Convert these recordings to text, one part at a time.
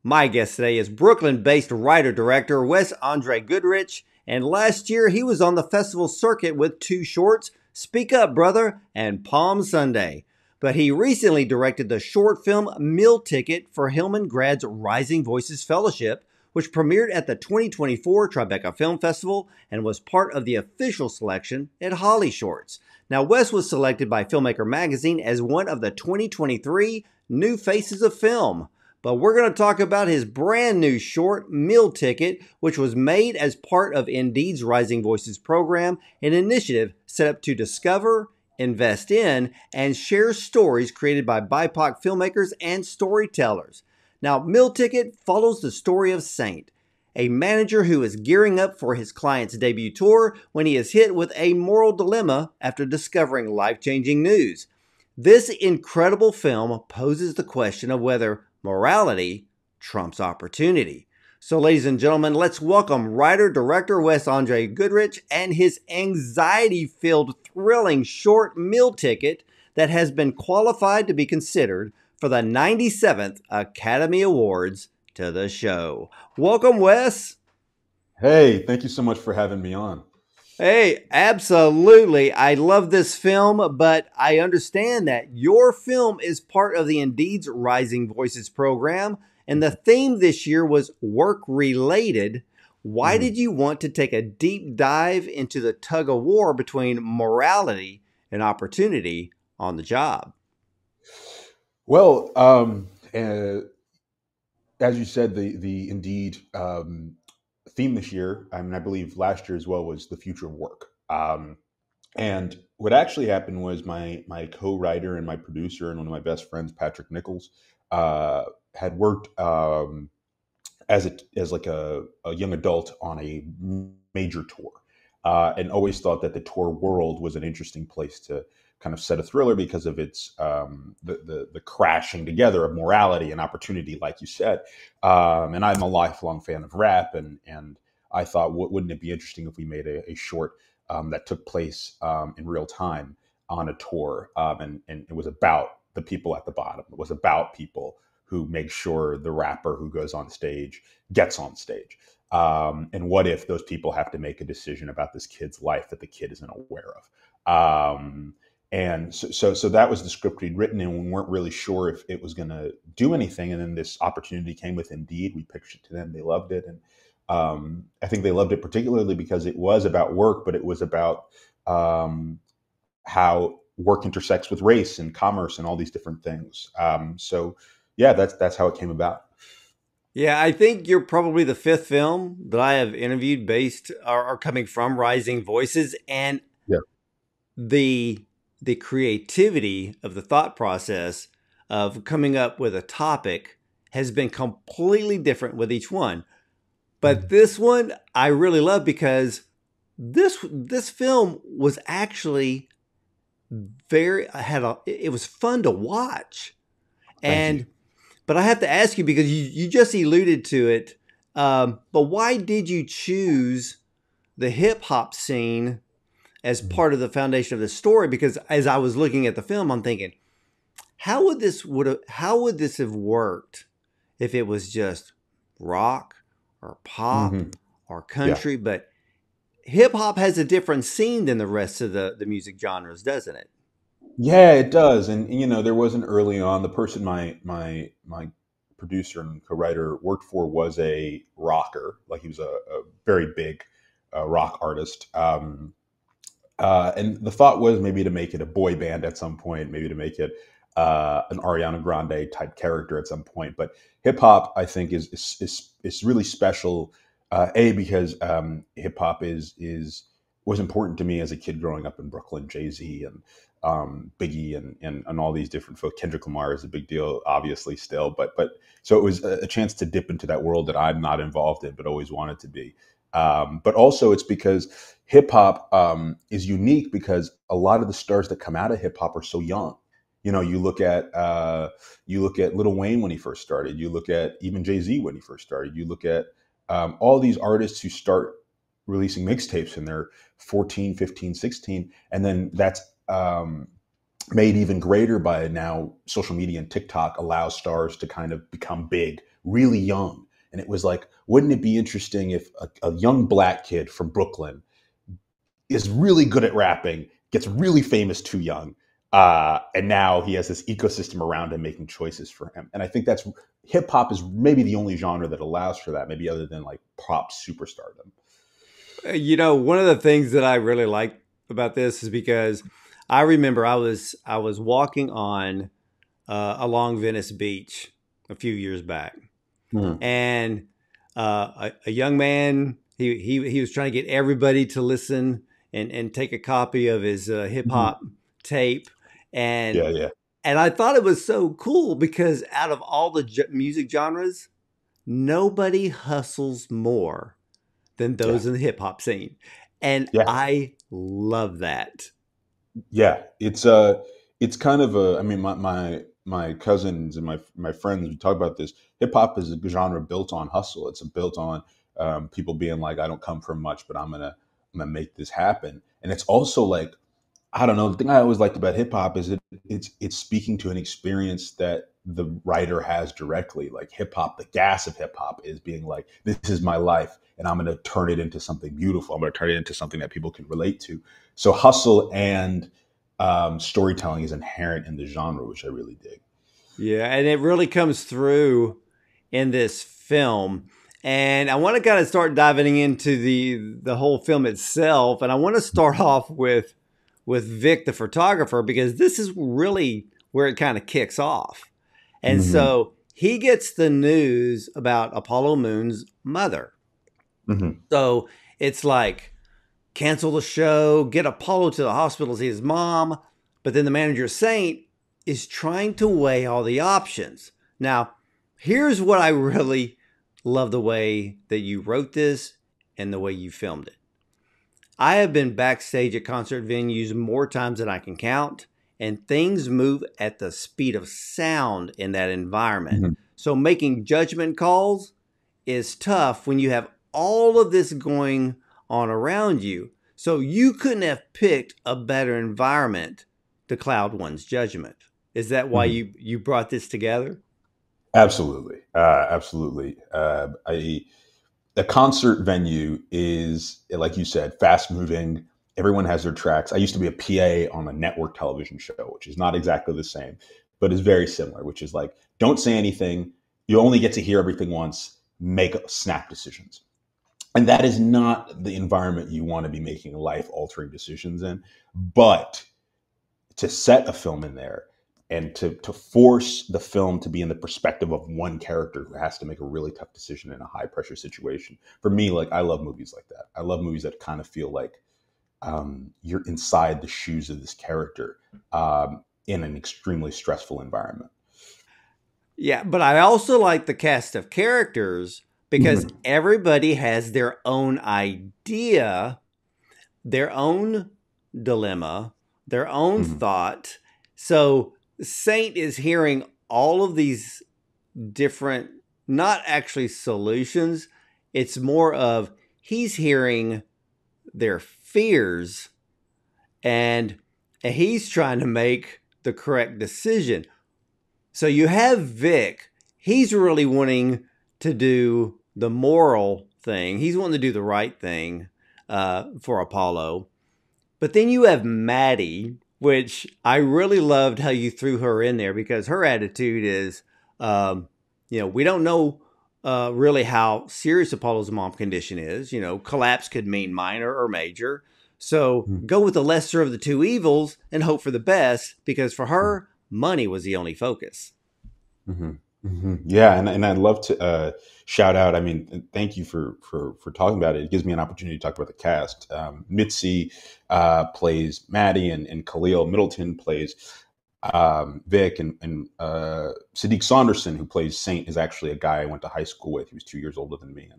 My guest today is Brooklyn-based writer-director Wes Andre Goodrich, and last year he was on the festival circuit with two shorts, Speak Up Brother and Palm Sunday. But he recently directed the short film Meal Ticket for Hillman Grad's Rising Voices Fellowship, which premiered at the 2024 Tribeca Film Festival and was part of the official selection at Holly Shorts. Now, Wes was selected by Filmmaker magazine as one of the 2023 New Faces of Film. But we're going to talk about his brand new short, Meal Ticket, which was made as part of Indeed's Rising Voices program, an initiative set up to discover, invest in, and share stories created by BIPOC filmmakers and storytellers. Now, Meal Ticket follows the story of Saint, a manager who is gearing up for his client's debut tour when he is hit with a moral dilemma after discovering life-changing news. This incredible film poses the question of whether morality trumps opportunity. So, ladies and gentlemen, let's welcome writer-director Wes Andre Goodrich and his anxiety-filled, thrilling short Meal Ticket that has been qualified to be considered for the 97th Academy Awards to the show. Welcome, Wes. Hey, thank you so much for having me on. Hey, absolutely. I love this film, but I understand that your film is part of the Indeed's Rising Voices program, and the theme this year was work-related. Why did you want to take a deep dive into the tug-of-war between morality and opportunity on the job? Well, as you said, the Indeed theme this year, I mean, I believe last year as well, was the future of work. And what actually happened was my co-writer and my producer and one of my best friends, Patrick Nichols, had worked as a young adult on a major tour, and always thought that the tour world was an interesting place to kind of set a thriller because of its the crashing together of morality and opportunity, like you said. And I'm a lifelong fan of rap, and I thought, wouldn't it be interesting if we made a short that took place in real time on a tour, and it was about the people at the bottom. It was about people who make sure the rapper who goes on stage gets on stage. And what if those people have to make a decision about this kid's life that the kid isn't aware of? And so that was the script we'd written, and we weren't really sure if it was going to do anything. And then this opportunity came with Indeed. We pitched it to them. They loved it. And I think they loved it particularly because it was about work, but it was about how work intersects with race and commerce and all these different things. So yeah, that's how it came about. Yeah, I think you're probably the fifth film that I have interviewed based or coming from Rising Voices, and Yeah. the creativity of the thought process of coming up with a topic has been completely different with each one. But this one I really love because this film was actually it was fun to watch. But I have to ask you, because you just alluded to it, but why did you choose the hip hop scene as part of the foundation of the story? Because as I was looking at the film, I'm thinking, how would this have worked if it was just rock or pop or country? Yeah. But hip hop has a different scene than the rest of the music genres, doesn't it? Yeah, it does. And you know, there wasn't early on. The person my producer and co-writer worked for was a rocker. Like, he was a very big rock artist. And the thought was maybe to make it a boy band at some point, maybe to make it an Ariana Grande type character at some point. But hip hop, I think, is really special. Because hip hop was important to me as a kid growing up in Brooklyn. Jay-Z and Biggie and all these different folks. Kendrick Lamar is a big deal, obviously, still. But so it was a chance to dip into that world that I'm not involved in, but always wanted to be. But also it's because hip hop is unique because a lot of the stars that come out of hip hop are so young. You know, you look at Lil Wayne when he first started. You look at even Jay-Z when he first started. You look at all these artists who start releasing mixtapes and they're 14, 15, 16, and then that's made even greater by now social media and TikTok allows stars to kind of become big really young. And it was like, wouldn't it be interesting if a young black kid from Brooklyn is really good at rapping, gets really famous too young, and now he has this ecosystem around him making choices for him. And I think that's hip hop is maybe the only genre that allows for that, maybe other than like pop superstardom. One of the things that I really like about this is because I remember I was walking on along Venice Beach a few years back, Mhm. and a young man he was trying to get everybody to listen and take a copy of his hip Mhm. hop tape, and Yeah, yeah, and I thought it was so cool because out of all the music genres, nobody hustles more than yeah, those in the hip hop scene. And yeah. I love that. Yeah, it's kind of a. I mean, my cousins and my friends we talk about this. Hip hop is a genre built on hustle. It's built on people being like, I don't come from much, but I'm gonna make this happen. And it's also like I don't know. The thing I always liked about hip hop is it's speaking to an experience that the writer has directly. Like hip hop, the gas of hip hop is being like, this is my life, and I'm going to turn it into something beautiful. I'm going to turn it into something that people can relate to. So hustle and storytelling is inherent in the genre, which I really dig. Yeah, and it really comes through in this film. And I want to kind of start diving into the whole film itself. And I want to start off with Vic the photographer because this is really where it kind of kicks off. And Hmm. so he gets the news about Apollo Moon's mother. Hmm. So it's like cancel the show, get Apollo to the hospital to see his mom. But then the manager, Saint, is trying to weigh all the options. Now, here's what I really love the way that you wrote this and the way you filmed it. I have been backstage at concert venues more times than I can count, and things move at the speed of sound in that environment. Hmm. So making judgment calls is tough when you have all of this going on around you. So you couldn't have picked a better environment to cloud one's judgment. Is that why Hmm. you brought this together? Absolutely, absolutely. A concert venue is, like you said, fast moving. Everyone has their tracks. I used to be a PA on a network television show, which is not exactly the same, but is very similar, which is like, don't say anything. You only get to hear everything once, make snap decisions. And that is not the environment you want to be making life altering decisions in. But to set a film in there and to force the film to be in the perspective of one character who has to make a really tough decision in a high pressure situation. For me, like I love movies like that. I love movies that kind of feel like you're inside the shoes of this character in an extremely stressful environment. Yeah, but I also like the cast of characters because Mhm. everybody has their own idea, their own dilemma, their own Mhm. thought. So Saint is hearing all of these different, not actually solutions. It's more of he's hearing their fears and he's trying to make the correct decision. So you have Vic. He's really wanting to do the moral thing. He's wanting to do the right thing for Apollo. But then you have Maddie, which I really loved how you threw her in there because her attitude is, um, we don't know really how serious Apollo's mom condition is. Collapse could mean minor or major. So Mhm. go with the lesser of the two evils and hope for the best because for her, money was the only focus. Hmm. Hmm. Yeah, and I'd love to shout out. I mean, thank you for talking about it. It gives me an opportunity to talk about the cast. Mitzi plays Maddie, and Khalil Middleton plays Vic, and Sadiq Saunderson, who plays Saint, is actually a guy I went to high school with. He was 2 years older than me,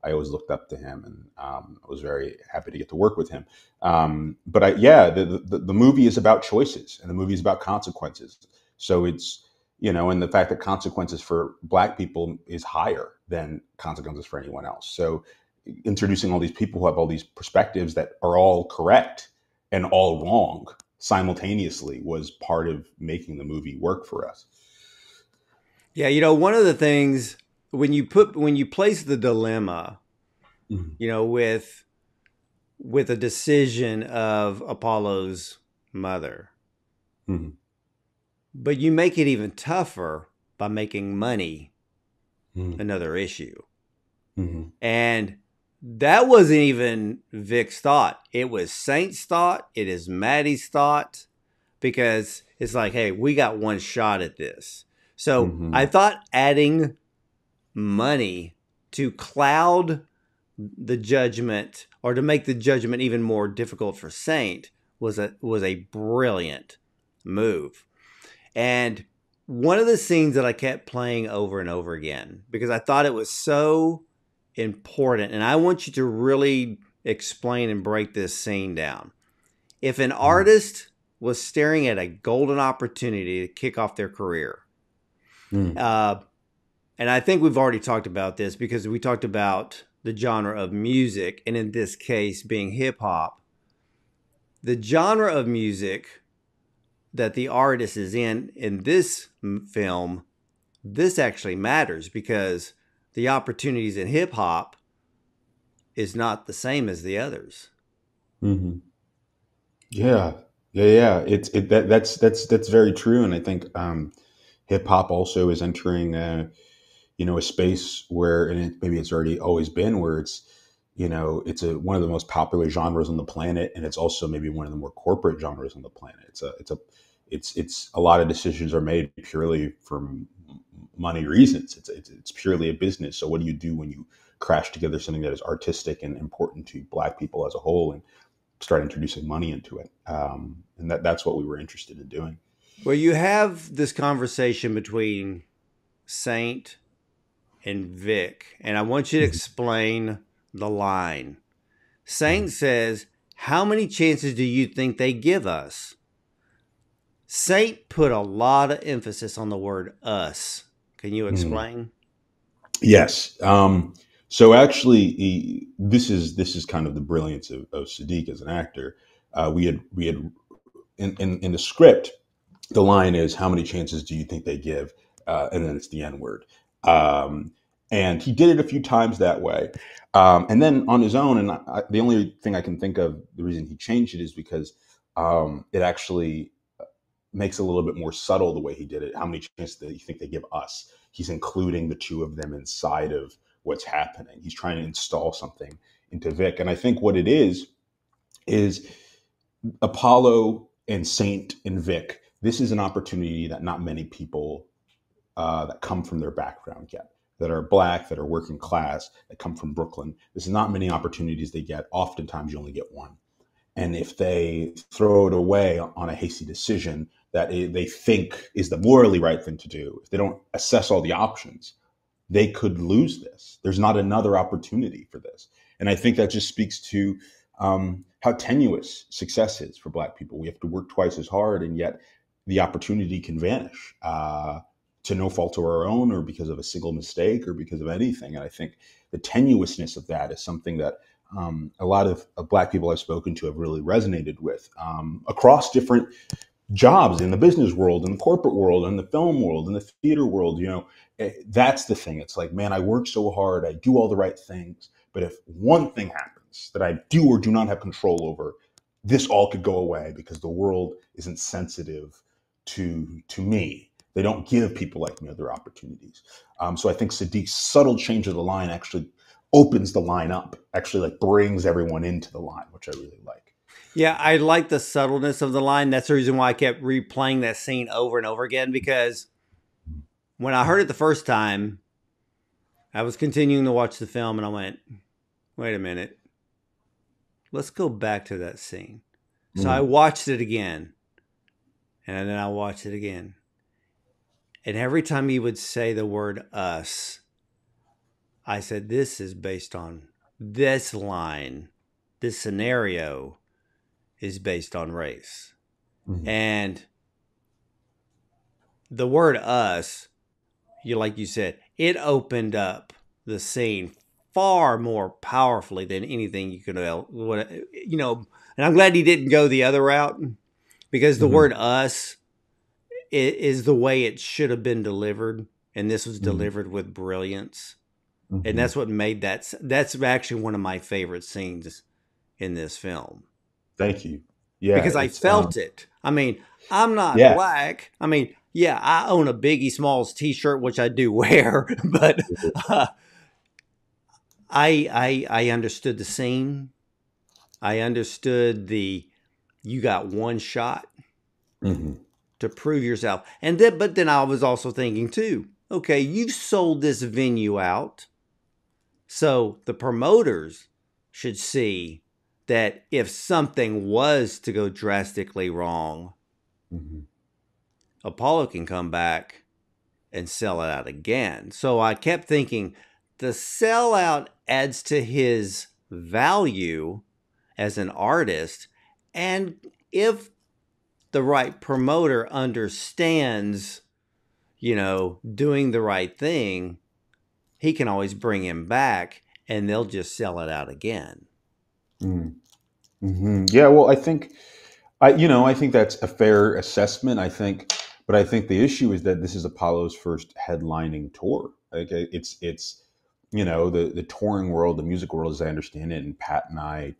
I always looked up to him, and I was very happy to get to work with him. Yeah, the movie is about choices, and the movie is about consequences. So it's, and the fact that consequences for Black people is higher than consequences for anyone else. So introducing all these people who have all these perspectives that are all correct and all wrong simultaneously was part of making the movie work for us. Yeah, one of the things when you place the dilemma, Mm-hmm. with a decision of Apollo's mother, Mm-hmm. but you make it even tougher by making money Mm-hmm. another issue. Mm-hmm. And that wasn't even Vic's thought. It was Saint's thought. It is Maddie's thought, because it's like, hey, we got one shot at this. So I Mm-hmm. thought adding money to cloud the judgment, or to make the judgment even more difficult for Saint, was a brilliant move. And one of the scenes that I kept playing over and over again, because I thought it was so important, and I want you to really explain and break this scene down. If an artist was staring at a golden opportunity to kick off their career, Mm-hmm. uh, and I think we've already talked about this, because we talked about the genre of music, and in this case being hip hop, the genre of music that the artist is in this film, this actually matters, because the opportunities in hip hop is not the same as the others. Mm-hmm. Yeah, yeah. That's very true, and I think hip hop also is entering a space where, and maybe it's already always been, where it's it's one of the most popular genres on the planet, and it's also maybe one of the more corporate genres on the planet. It's a lot of decisions are made purely for money reasons. It's purely a business. So what do you do when you crash together something that is artistic and important to Black people as a whole, and start introducing money into it? And that's what we were interested in doing. Well, you have this conversation between Saint and Vic, and I want you to explain the line. Saint says, "How many chances do you think they give us?" Saint put a lot of emphasis on the word us. Can you Mm. explain? Yes. So actually, this is kind of the brilliance of Sadiq as an actor. We had in the script, the line is, "How many chances do you think they give?" And then it's the N word. Um, and he did it a few times that way. And then on his own, and the only thing I can think of, the reason he changed it is because it actually makes it a little bit more subtle the way he did it. How many chances do you think they give us? He's including the two of them inside of what's happening. He's trying to install something into Vic. And I think what it is Apollo and Saint and Vic. This is an opportunity that not many people that come from their background get, that are Black, that are working class, that come from Brooklyn. This is not many opportunities they get. Oftentimes, you only get one. And if they throw it away on a hasty decision that they think is the morally right thing to do, if they don't assess all the options, they could lose this. There's not another opportunity for this. And I think that just speaks to how tenuous success is for Black people. We have to work twice as hard, and yet the opportunity can vanish to no fault of our own, or because of a single mistake, or because of anything. And I think the tenuousness of that is something that a lot of Black people I've spoken to have really resonated with across different jobs, in the business world, in the corporate world, in the film world, in the theater world. That's the thing. It's like, man, I work so hard, I do all the right things, but if one thing happens that I do or do not have control over, this all could go away, because the world isn't sensitive to me. They don't give people like me other opportunities. So I think Sadiq's subtle change of the line actually opens the line up, actually like brings everyone into the line, which I really like. Yeah, I like the subtleness of the line. That's the reason why I kept replaying that scene over and over again, because when I heard it the first time, I was continuing to watch the film and I went, wait a minute, let's go back to that scene. So I Mm, watched it again, and then I watched it again. And every time he would say the word us, I said, this is based on this line. This scenario is based on race. Mhm. And the word us, like you said, it opened up the scene far more powerfully than anything you could, and I'm glad he didn't go the other route, because the Mhm. word us is the way it should have been delivered. And this was Mhm. delivered with brilliance. And Mhm. that's what made that's actually one of my favorite scenes in this film, Thank you. Yeah, because I it's felt it. I mean, I'm not yeah. black. I mean, yeah, I own a Biggie Smalls t-shirt, which I do wear, but uh, I understood the scene. I understood you got one shot Mhm. to prove yourself. And then, but then I was also thinking too, okay, you've sold this venue out. So the promoters should see that if something was to go drastically wrong, Mhm. Apollo can come back and sell it out again. So I kept thinking the sellout adds to his value as an artist. And if the right promoter understands, doing the right thing, he can always bring him back and they'll just sell it out again. Mhm. Mhm. Yeah, well, I think that's a fair assessment. But I think the issue is that this is Apollo's first headlining tour. Like it's the touring world, the music world, as I understand it. And Pat and I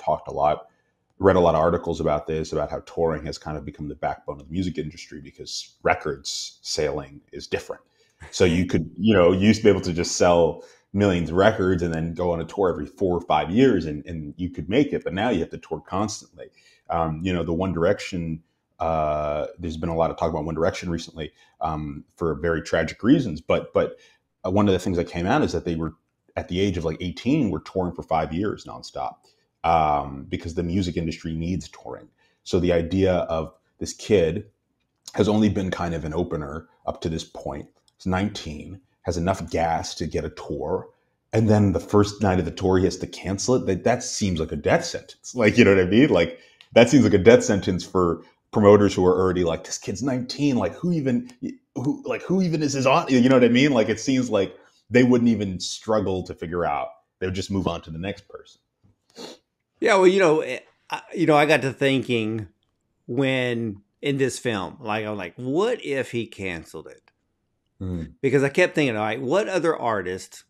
read a lot of articles about this, about how touring has kind of become the backbone of the music industry because records selling is different. So you used to be able to just sell millions of records and then go on a tour every 4 or 5 years and you could make it. But now you have to tour constantly. The One Direction, there's been a lot of talk about One Direction recently for very tragic reasons. But one of the things that came out is that they were at the age of like 18, were touring for 5 years nonstop because the music industry needs touring. So the idea of this kid has only been kind of an opener up to this point. He's 19, has enough gas to get a tour. And then the first night of the tour, he has to cancel it. That seems like a death sentence. Like, you know what I mean? Like, that seems like a death sentence for promoters who are already like, this kid's 19. Like, who even is his on? You know what I mean? Like, it seems like they wouldn't even struggle to figure out. They would just move on to the next person. Yeah, well, I got to thinking when in this film, like I'm like, what if he canceled it? Mm, Because I kept thinking, all right, what other artists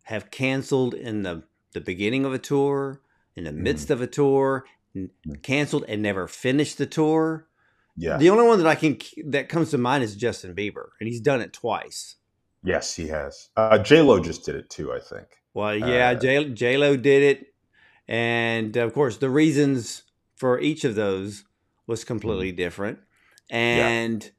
have canceled in the beginning of a tour, in the midst mm, of a tour, mm. canceled and never finished the tour? Yeah. The only one that comes to mind is Justin Bieber, and he's done it twice. Yes, he has. J Lo just did it too, I think. Well, yeah, Uh, J Lo did it, and of course, the reasons for each of those was completely mm, different. yeah. And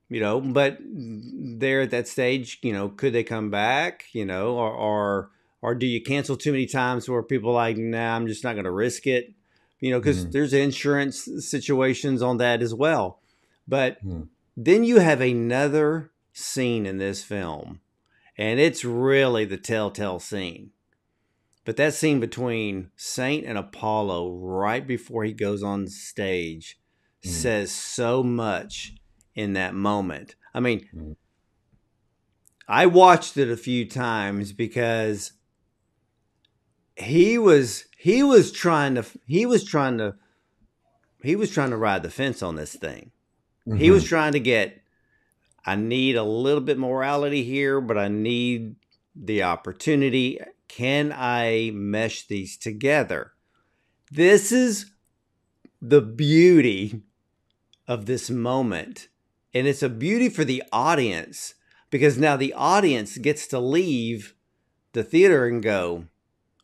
but they're at that stage, could they come back, or do you cancel too many times where people are like, nah, I'm just not going to risk it, because Mm, there's insurance situations on that as well. But mm, then you have another scene in this film, and it's really the telltale scene. But that scene between Saint and Apollo right before he goes on stage mm, says so much in that moment. I mean, mm, I watched it a few times because he was trying to ride the fence on this thing. He was mhm, trying to get, I need a little bit morality here, but I need the opportunity. Can I mesh these together? This is the beauty of this moment. And it's a beauty for the audience, because now the audience gets to leave the theater and go,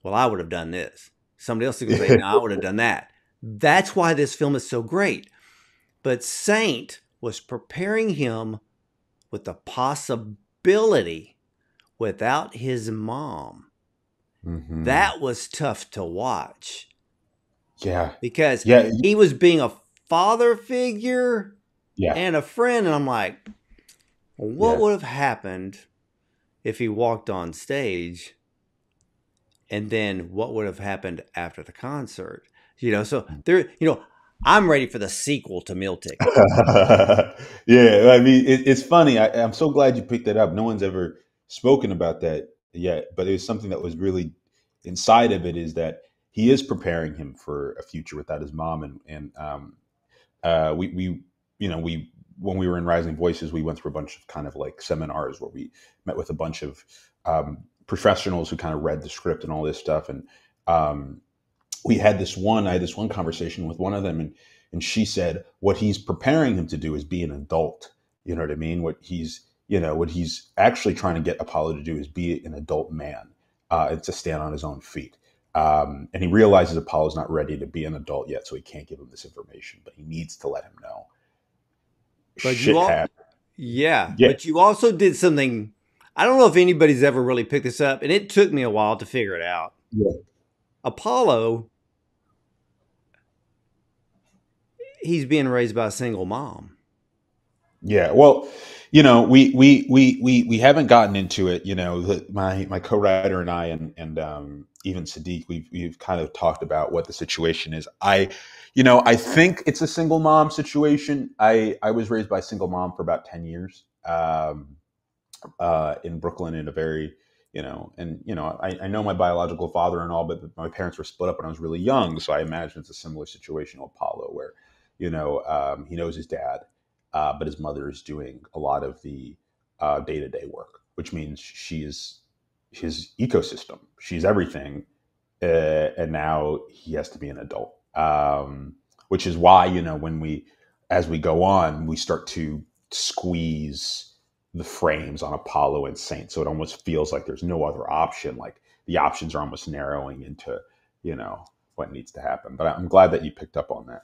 well, I would have done this. Somebody else is going to say, no, I would have done that. That's why this film is so great. But Saint was preparing him with the possibility without his mom. mhm. That was tough to watch Yeah. because Yeah. he was being a father figure Yeah. and a friend. And I'm like, well, what Yeah. would have happened if he walked on stage, and then what would have happened after the concert? So there, I'm ready for the sequel to Meal Ticket. Yeah, I mean, it's funny. I'm so glad you picked that up. No one's ever spoken about that yet, but it was something that was really inside of it is that he is preparing him for a future without his mom, and we we when we were in Rising Voices, we went through a bunch of kind of like seminars where we met with a bunch of professionals who kind of read the script and all this stuff, and um, I had this one conversation with one of them, and she said what he's preparing him to do is be an adult. You know what I mean? What he's actually trying to get Apollo to do is be an adult man, and to stand on his own feet. And he realizes Apollo's not ready to be an adult yet, so he can't give him this information, but he needs to let him know. But you Shit all, happened. yeah, Yeah. but you also did something. I don't know if anybody's ever really picked this up, and it took me a while to figure it out. Yeah. Apollo, he's being raised by a single mom. Yeah, well, we haven't gotten into it. My co-writer and I, and even Sadiq, we've kind of talked about what the situation is. I think it's a single mom situation. I was raised by a single mom for about 10 years, in Brooklyn, in a very, I know my biological father and all, but my parents were split up when I was really young, so I imagine it's a similar situation to Apollo, where he knows his dad, but his mother is doing a lot of the day-to-day work, which means she is his ecosystem. She's everything, and now he has to be an adult. Which is why, as we go on, we start to squeeze the frames on Apollo and Saint, so it almost feels like there's no other option. Like the options are almost narrowing into, what needs to happen. But I'm glad that you picked up on that.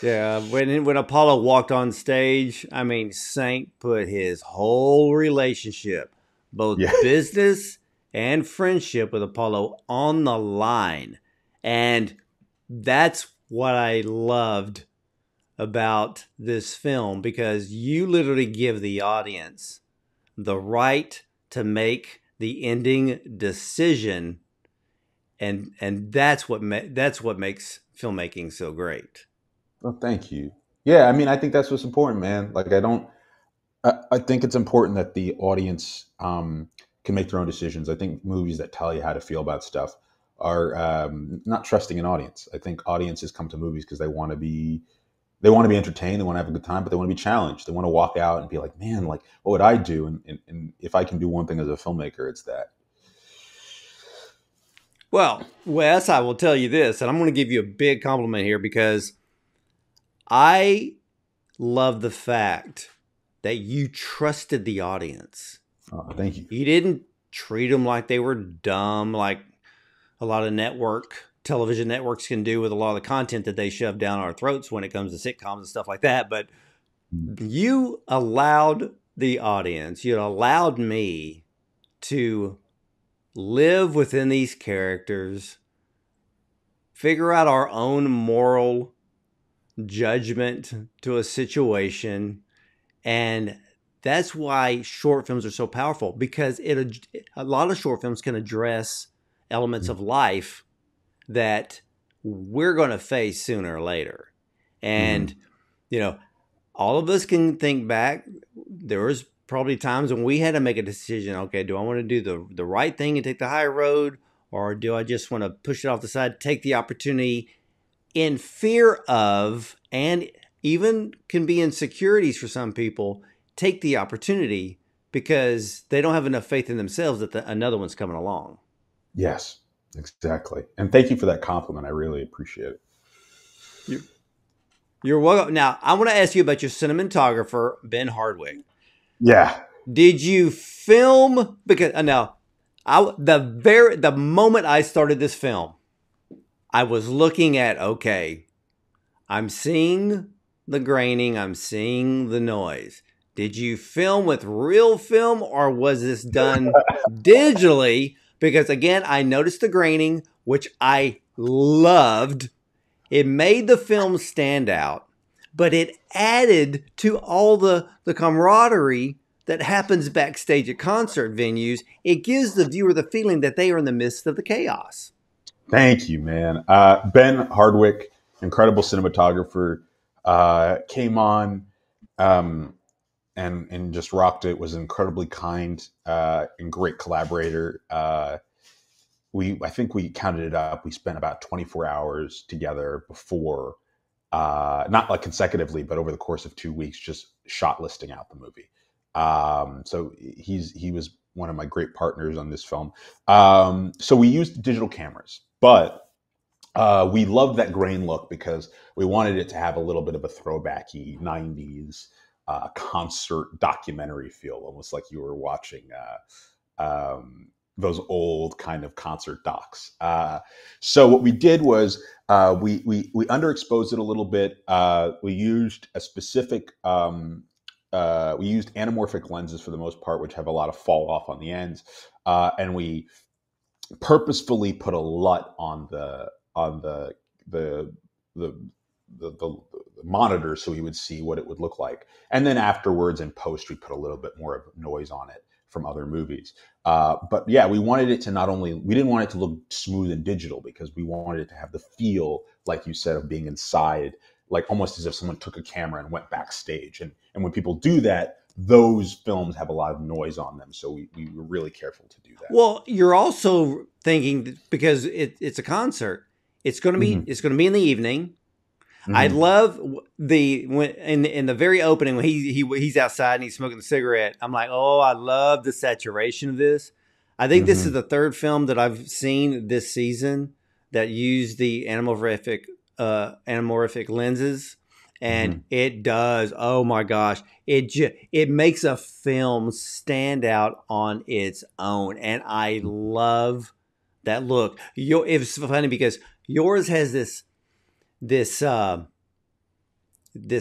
Yeah, when Apollo walked on stage, I mean, Saint put his whole relationship, both Yeah. business and friendship with Apollo, on the line. And that's what I loved about this film, because you literally give the audience the right to make the ending decision, and that's what makes filmmaking so great. Well, thank you. Yeah, I mean, I think that's what's important, man. Like, I think it's important that the audience can make their own decisions. I think movies that tell you how to feel about stuff are not trusting an audience. I think audiences come to movies because they want to be entertained, they want to have a good time, but they want to be challenged. They want to walk out and be like, man, like, what would I do? And if I can do one thing as a filmmaker, it's that. Well, Wes, I will tell you this, and I'm going to give you a big compliment here, because I love the fact that you trusted the audience. Thank you. You didn't treat them like they were dumb, like a lot of television networks can do with a lot of the content that they shove down our throats when it comes to sitcoms and stuff like that. But you allowed the audience, you allowed me to live within these characters, figure out our own moral judgment to a situation. And that's why short films are so powerful, because a lot of short films can address elements of life that we're going to face sooner or later. And, Mm-hmm. you know, all of us can think back. There was probably times when we had to make a decision. Okay, do I want to do the right thing and take the high road? Or do I just want to push it off the side, take the opportunity in fear of, and even can be insecurities for some people, take the opportunity because they don't have enough faith in themselves that another one's coming along. Yes, exactly. And thank you for that compliment. I really appreciate it. You're, you're welcome. Now, I want to ask you about your cinematographer, Ben Hardwick. Yeah. Did you film? Because now, the moment I started this film, I was looking at, okay, I'm seeing the graining, I'm seeing the noise. Did you film with real film, or was this done digitally? Because again, I noticed the graining, which I loved. It made the film stand out, but it added to all the camaraderie that happens backstage at concert venues, it gives the viewer the feeling that they are in the midst of the chaos. Thank you, man. Ben Hardwick, incredible cinematographer, came on um, and just rocked it. Was incredibly kind and great collaborator. I think we counted it up. We spent about 24 hours together before, not like consecutively, but over the course of 2 weeks, just shot listing out the movie. So he was one of my great partners on this film. So we used digital cameras, but we loved that grain look because we wanted it to have a little bit of a throwbacky 90s concert documentary feel, almost like you were watching those old kind of concert docs. So what we did was we underexposed it a little bit. We used a specific we used anamorphic lenses for the most part, which have a lot of fall off on the ends, and we purposefully put a LUT on the the the monitor so we would see what it would look like. And then afterwards in post, we put a little bit more of noise on it from other movies. But yeah, we wanted it to we didn't want it to look smooth and digital because we wanted it to have the feel, like you said, of being inside, like almost as if someone took a camera and went backstage. And when people do that, those films have a lot of noise on them. So we were really careful to do that. Well, you're also thinking because it's a concert, Mm-hmm. it's going to be in the evening. I Mm-hmm. love when in the very opening when he's outside and he's smoking a cigarette. I'm like, oh, I love the saturation of this. I think this is Mm-hmm. the third film that I've seen this season that used the anamorphic lenses, and Mm-hmm. it does. Oh my gosh, it makes a film stand out on its own, and I love that look. It was funny because yours has this this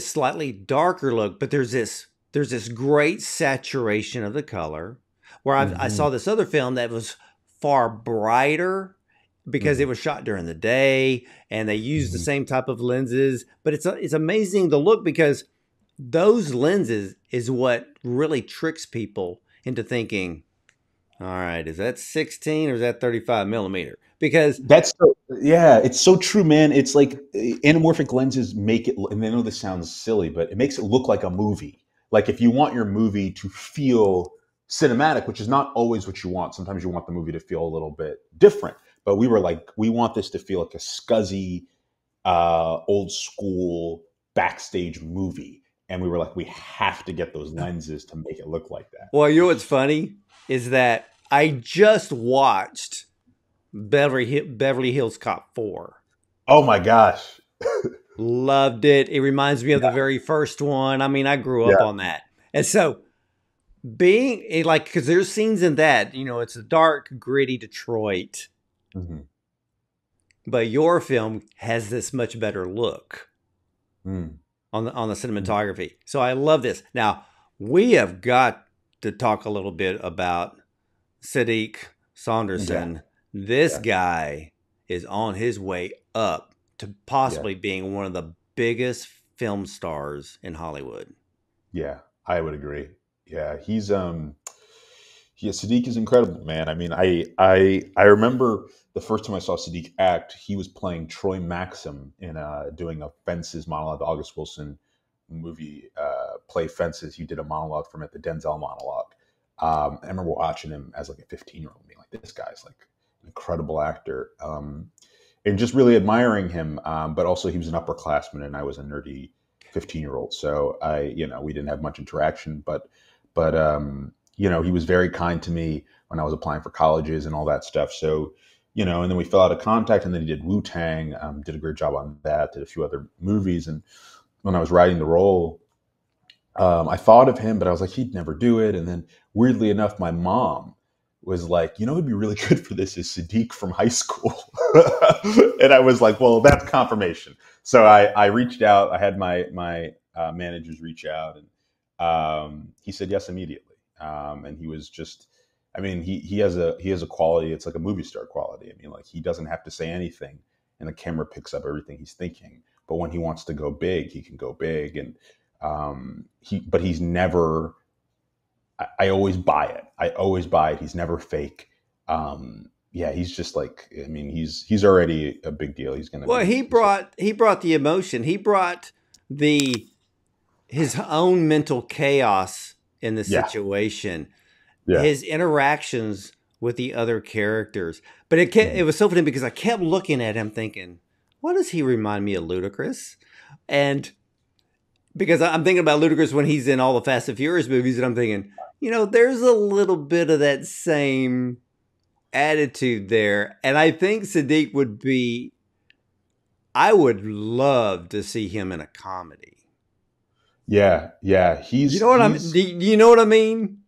slightly darker look, but there's this great saturation of the color. Where I Mm-hmm. saw this other film that was far brighter because Mm-hmm. it was shot during the day and they used the Mm-hmm. same type of lenses. But it's amazing the look because those lenses is what really tricks people into thinking, all right, is that 16 or is that 35 millimeter? Because That's so, yeah, it's so true, man. It's like anamorphic lenses make it, and I know this sounds silly, but it makes it look like a movie. Like if you want your movie to feel cinematic, which is not always what you want. Sometimes you want the movie to feel a little bit different. But we were like, we want this to feel like a scuzzy, old school backstage movie, and we were like, we have to get those lenses to make it look like that. well, you know what's funny is that I just watched Beverly Hills Cop 4. Oh my gosh! Loved it. It reminds me of the Yeah, very first one. I mean, I grew up yeah. on that. And so being like, because there's scenes in that, it's a dark, gritty Detroit, Hmm. but your film has this much better look Mm. on the cinematography. So I love this. Now, we have got to talk a little bit about Sadiq Yeah, Saunderson. This yeah, guy is on his way up to yeah. possibly being one of the biggest film stars in Hollywood. Yeah, I would agree. Yeah, yeah, Sadiq is incredible, man. I mean, I remember the first time I saw Sadiq act, he was playing Troy Maxim in doing a Fences monologue, the August Wilson movie play Fences. He did a monologue from it, the Denzel monologue. I remember watching him as like a 15-year-old, being like, this guy's like an incredible actor. And just really admiring him. But also, he was an upperclassman, and I was a nerdy 15-year-old. So we didn't have much interaction, but he was very kind to me when I was applying for colleges and all that stuff. So, and then we fell out of contact, and then he did Wu Tang, did a great job on that, did a few other movies. And when I was writing the role, I thought of him, but I was like, he'd never do it. And then weirdly enough, my mom was like, who'd be really good for this is Sadiq from high school. And I was like, well, that's confirmation. So I reached out. I had my managers reach out, and he said yes immediately. And he was just, I mean, he has a quality. It's like a movie star quality. I mean, like he doesn't have to say anything, and the camera picks up everything he's thinking. But when he wants to go big, he can go big. And but he's never I always buy it. I always buy it. He's never fake. Yeah, he's just like, I mean, he's already a big deal. He's going to Well, be. he brought the emotion. He brought the his own mental chaos in the Yeah, situation, yeah. his interactions with the other characters. But it Mhm. was so funny because I kept looking at him thinking, why does he remind me of Ludacris? And because I'm thinking about Ludacris when he's in all the Fast and Furious movies, and I'm thinking, there's a little bit of that same attitude there. And I think Sadiq would be, I would love to see him in a comedy. Yeah, yeah. You know what I mean? Do you know what I mean?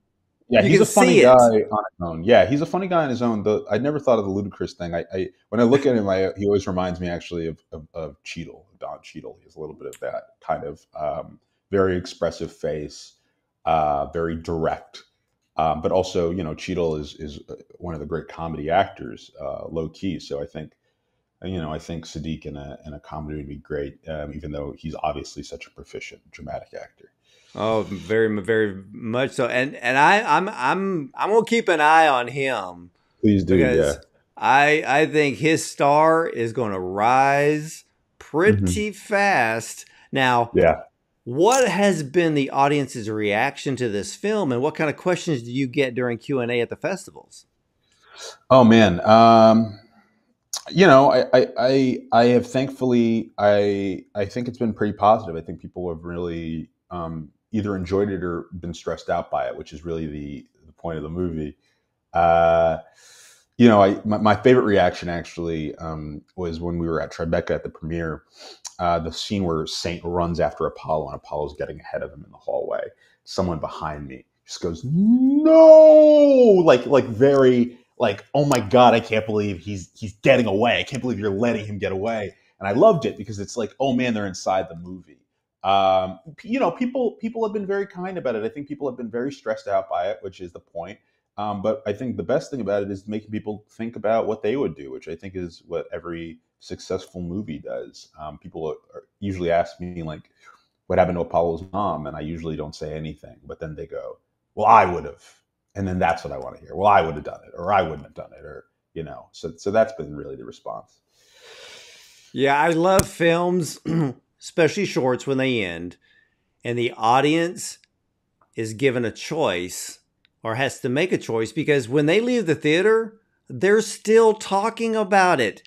Yeah, You he's can a funny see guy it. on his own. Yeah, he's a funny guy on his own. I never thought of the ludicrous thing. I when I look at him, he always reminds me actually of Cheadle, Don Cheadle. He has a little bit of that kind of very expressive face, very direct, but also Cheadle is one of the great comedy actors, low key. So I think Sadiq in a comedy would be great, even though he's obviously such a proficient dramatic actor. Oh, very, very much so. And I'm gonna keep an eye on him Please do, yeah. because I think his star is gonna rise Hmm. pretty fast. Now, Yeah. what has been the audience's reaction to this film, and what kind of questions do you get during Q&A at the festivals? Oh man. I have thankfully I think it's been pretty positive. I think people have really either enjoyed it or been stressed out by it, which is really the point of the movie. Uh, my favorite reaction actually was when we were at Tribeca at the premiere. The scene where Saint runs after Apollo and Apollo's getting ahead of him in the hallway. Someone behind me just goes, "No!" Like very like, "Oh my god, I can't believe he's getting away. I can't believe you're letting him get away." And I loved it because it's like, "Oh man, they're inside the movie." People have been very kind about it. I think people have been very stressed out by it, which is the point. But I think the best thing about it is making people think about what they would do, which I think is what every successful movie does. People usually ask me like, "What happened to Apollo's mom?" And I usually don't say anything, but then they go, "Well, I would have," and then that's what I want to hear. Well, I would have done it, or I wouldn't have done it, or So that's been really the response. Yeah, I love films, especially shorts when they end, and the audience is given a choice or has to make a choice because when they leave the theater, they're still talking about it.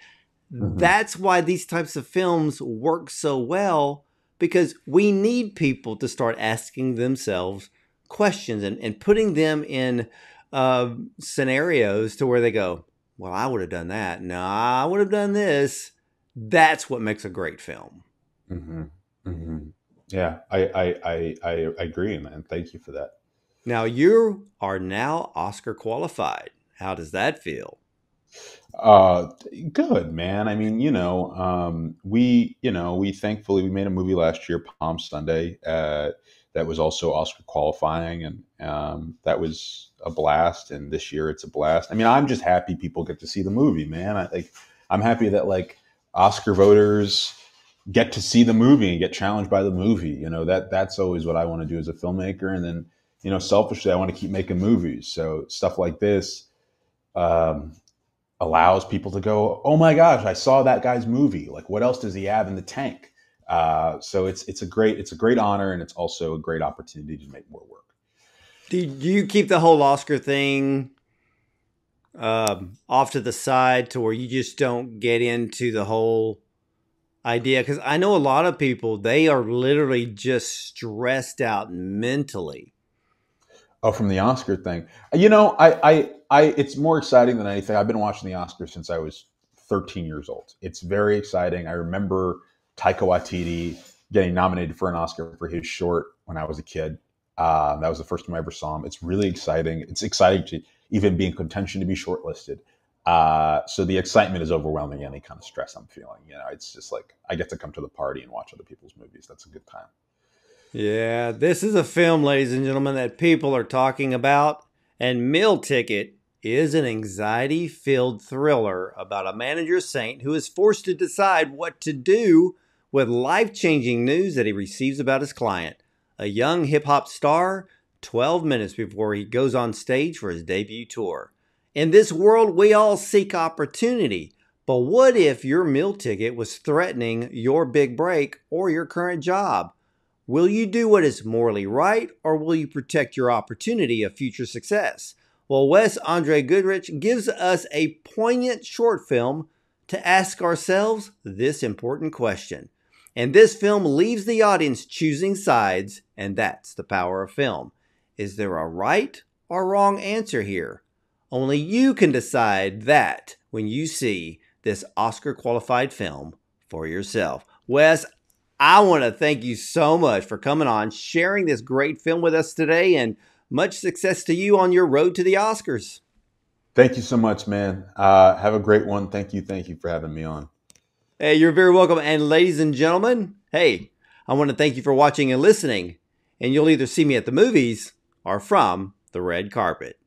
Hmm. That's why these types of films work so well because we need people to start asking themselves questions and putting them in scenarios to where they go, well, I would have done that. No, I would have done this. That's what makes a great film. Hmm. Hmm. Yeah, I agree, man. Thank you for that. Now, you are now Oscar qualified. How does that feel? Uh, Good, man. I mean, we thankfully we made a movie last year, Palm Sunday, that was also Oscar qualifying, and that was a blast. And this year it's a blast. I mean, I'm just happy people get to see the movie, man. I'm happy that like Oscar voters get to see the movie and get challenged by the movie. That's always what I want to do as a filmmaker. And then, selfishly, I want to keep making movies. So stuff like this. Um, Allows people to go, "Oh my gosh, I saw that guy's movie. Like, what else does he have in the tank?" So it's a great honor, and it's also a great opportunity to make more work. Do you keep the whole Oscar thing off to the side to where you just don't get into the whole idea? Because I know a lot of people, they are literally just stressed out mentally. Oh, from the Oscar thing, it's more exciting than anything. I've been watching the Oscars since I was 13 years old. It's very exciting. I remember Taika Waititi getting nominated for an Oscar for his short when I was a kid. That was the first time I ever saw him. It's really exciting. It's exciting to even be in contention to be shortlisted. So the excitement is overwhelming any kind of stress I'm feeling. It's just like I get to come to the party and watch other people's movies. That's a good time. Yeah, this is a film, ladies and gentlemen, that people are talking about. And Meal Ticket is an anxiety filled thriller about a manager saint who is forced to decide what to do with life changing news that he receives about his client, a young hip hop star 12 minutes before he goes on stage for his debut tour. In this world, we all seek opportunity. But what if your meal ticket was threatening your big break or your current job? Will you do what is morally right, or will you protect your opportunity of future success? Well, Wes Andre Goodrich gives us a poignant short film to ask ourselves this important question. And this film leaves the audience choosing sides, and that's the power of film. Is there a right or wrong answer here? Only you can decide that when you see this Oscar-qualified film for yourself. Wes, I want to thank you so much for coming on, sharing this great film with us today, and much success to you on your road to the Oscars. Thank you so much, man. Have a great one. Thank you. Thank you for having me on. Hey, you're very welcome. And ladies and gentlemen, hey, I want to thank you for watching and listening. And you'll either see me at the movies or from the red carpet.